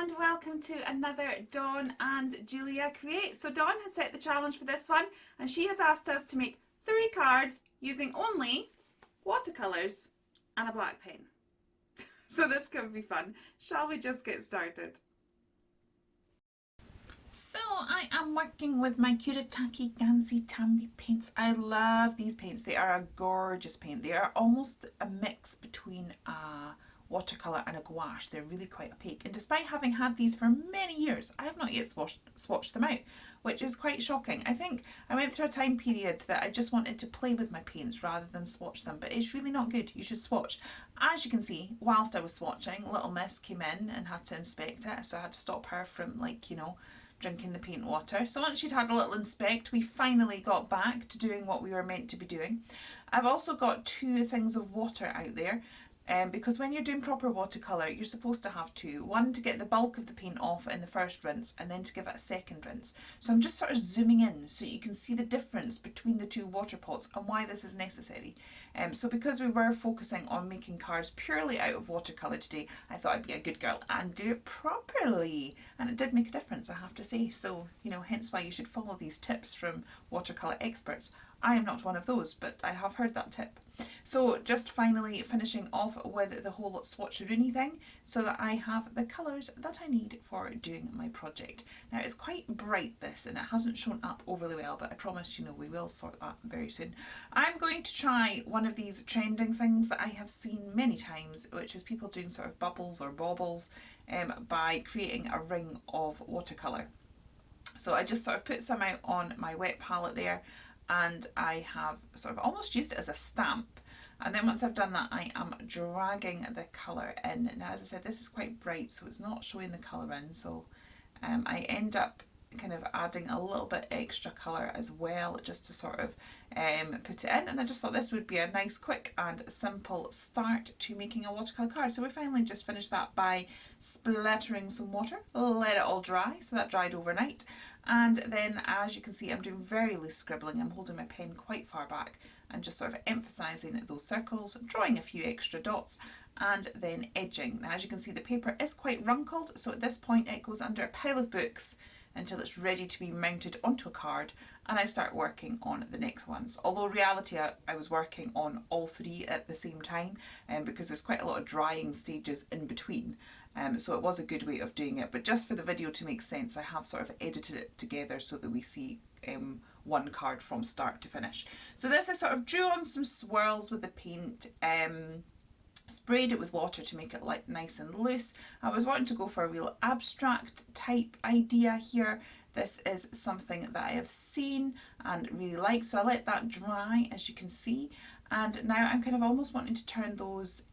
and welcome to another Dawn and Julia Create. So Dawn has set the challenge for this one and she has asked us to make 3 cards using only watercolours and a black pen. So this could be fun. Shall we just get started? So I am working with my Kuretake Gansey Tambi paints. I love these paints. They are a gorgeous paint. They are almost a mix between a watercolour and a gouache. They're really quite opaque, and despite having had these for many years, I have not yet swatched them out, which is quite shocking. I think I went through a time period that I just wanted to play with my paints rather than swatch them, but it's really not good. You should swatch. As you can see, whilst I was swatching, little Miss came in and had to inspect it, so I had to stop her from, like, you know, drinking the paint water. So once she'd had a little inspect, we finally got back to doing what we were meant to be doing. I've also got 2 things of water out there. Because when you're doing proper watercolour, you're supposed to have 2. One to get the bulk of the paint off in the first rinse, and then to give it a second rinse. So I'm just sort of zooming in so you can see the difference between the 2 water pots and why this is necessary. So because we were focusing on making cards purely out of watercolour today, I thought I'd be a good girl and do it properly. And it did make a difference, I have to say. So, you know, hence why you should follow these tips from watercolour experts. I am not one of those, but I have heard that tip. So just finally finishing off with the whole swatcheroony thing so that I have the colours that I need for doing my project. Now it's quite bright, this, and it hasn't shown up overly well, but I promise, you know, we will sort that very soon. I'm going to try one of these trending things that I have seen many times, which is people doing sort of bubbles or baubles by creating a ring of watercolour. So I just sort of put some out on my wet palette there, and I have sort of almost used it as a stamp. And then once I've done that, I am dragging the colour in. Now, as I said, this is quite bright, so it's not showing the colour in. So I end up kind of adding a little bit extra colour as well, just to sort of put it in. And I just thought this would be a nice, quick and simple start to making a watercolour card. So we finally just finished that by splattering some water, let it all dry. So that dried overnight. And then, as you can see, I'm doing very loose scribbling. I'm holding my pen quite far back and just sort of emphasising those circles, drawing a few extra dots, and then edging. Now, as you can see, the paper is quite wrinkled, so at this point it goes under a pile of books until it's ready to be mounted onto a card, and I start working on the next ones. Although in reality I was working on all 3 at the same time, because there's quite a lot of drying stages in between. So it was a good way of doing it, but just for the video to make sense, I have sort of edited it together so that we see one card from start to finish. So this, I sort of drew on some swirls with the paint, sprayed it with water to make it like nice and loose. I was wanting to go for a real abstract type idea here. This is something that I have seen and really like, so I let that dry, as you can see. And now I'm kind of almost wanting to turn those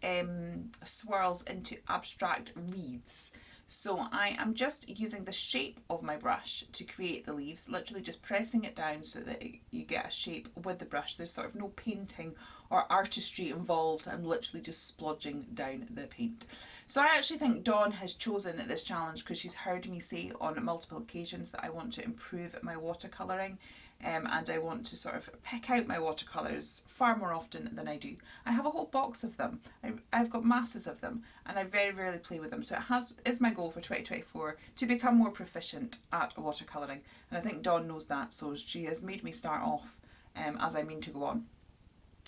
swirls into abstract wreaths. So I am just using the shape of my brush to create the leaves, literally just pressing it down so that you get a shape with the brush. There's sort of no painting or artistry involved. I'm literally just splodging down the paint. So I actually think Dawn has chosen this challenge because she's heard me say on multiple occasions that I want to improve my watercolouring. And I want to sort of pick out my watercolours far more often than I do. I have a whole box of them. I've got masses of them, and I very rarely play with them. So it is my goal for 2024 to become more proficient at watercolouring. And I think Dawn knows that, so she has made me start off as I mean to go on,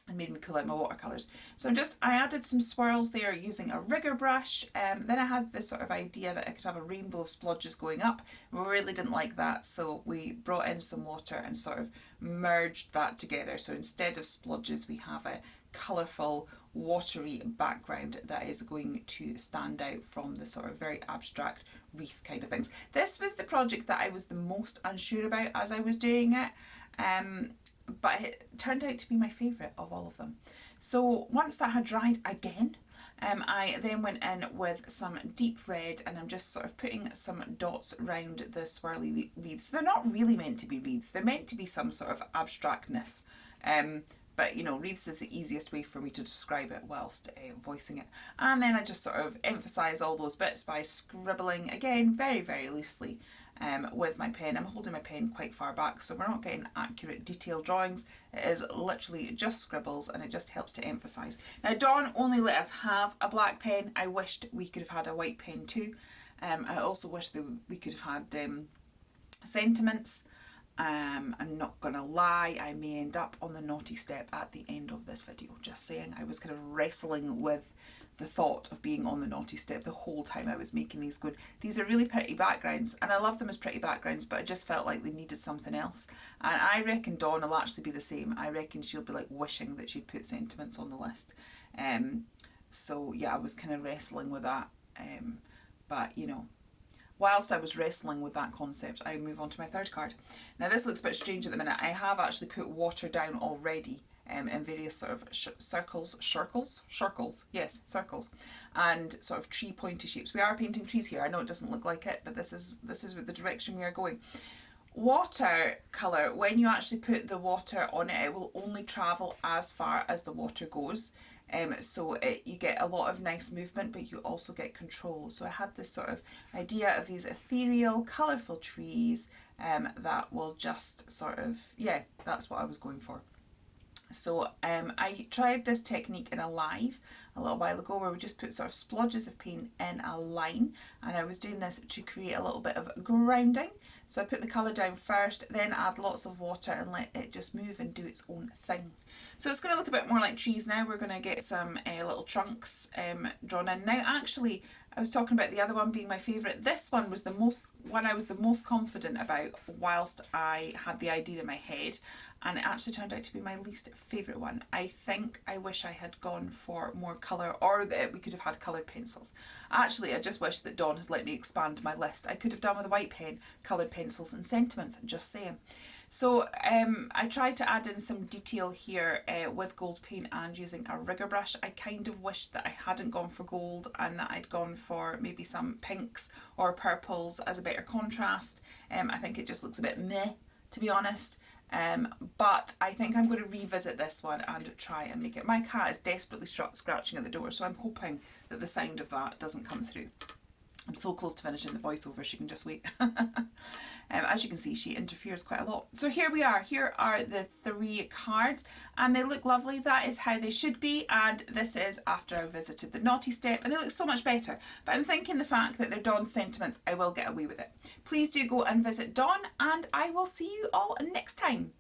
and made me pull out my watercolours. So I added some swirls there using a rigger brush. Then I had this sort of idea that I could have a rainbow of splodges going up. We really didn't like that, so we brought in some water and sort of merged that together. So instead of splodges, we have a colourful, watery background that is going to stand out from the sort of very abstract wreath kind of things. This was the project that I was the most unsure about as I was doing it. But it turned out to be my favourite of all of them. So once that had dried again, I then went in with some deep red, and I'm just sort of putting some dots around the swirly wreaths. They're not really meant to be wreaths, they're meant to be some sort of abstractness. But you know, wreaths is the easiest way for me to describe it whilst voicing it. And then I just sort of emphasise all those bits by scribbling, again, very, very loosely. With my pen. I'm holding my pen quite far back, so we're not getting accurate detailed drawings. It is literally just scribbles, and it just helps to emphasise. Now, Dawn only let us have a black pen. I wished we could have had a white pen too. I also wish that we could have had sentiments. I'm not gonna lie, I may end up on the naughty step at the end of this video. Just saying, I was kind of wrestling with the thought of being on the naughty step the whole time I was making these, going, these are really pretty backgrounds, and I love them as pretty backgrounds, but I just felt like they needed something else. And I reckon Dawn will actually be the same. I reckon she'll be like wishing that she'd put sentiments on the list. So yeah, I was kind of wrestling with that. But you know, whilst I was wrestling with that concept, I move on to my third card. Now this looks a bit strange at the minute. I have actually put water down already in various sort of circles, yes, circles, and sort of tree pointy shapes. We are painting trees here. I know it doesn't look like it, but this is the direction we are going. Watercolour, when you actually put the water on it, it will only travel as far as the water goes. So you get a lot of nice movement, but you also get control. So I had this sort of idea of these ethereal, colourful trees that will just sort of, yeah, that's what I was going for. So I tried this technique in Alive a little while ago, where we just put sort of splodges of paint in a line, and I was doing this to create a little bit of grounding. So I put the colour down first, then add lots of water and let it just move and do its own thing. So it's going to look a bit more like trees now. We're going to get some little trunks drawn in. Now actually, I was talking about the other one being my favourite. This one was the one I was the most confident about whilst I had the idea in my head, and it actually turned out to be my least favourite one. I think I wish I had gone for more colour, or that we could have had coloured pencils. Actually, I just wish that Dawn had let me expand my list. I could have done with a white pen, coloured pencils and sentiments, just saying. So I tried to add in some detail here with gold paint and using a rigger brush. I kind of wish that I hadn't gone for gold and that I'd gone for maybe some pinks or purples as a better contrast. I think it just looks a bit meh, to be honest. But I think I'm going to revisit this one and try and make it. My cat is desperately scratching at the door, so I'm hoping that the sound of that doesn't come through. I'm so close to finishing the voiceover, she can just wait. As you can see, she interferes quite a lot. So here we are. Here are the 3 cards, and they look lovely. That is how they should be, and this is after I visited the naughty step, and they look so much better. But I'm thinking the fact that they're Dawn's sentiments, I will get away with it. Please do go and visit Dawn, and I will see you all next time.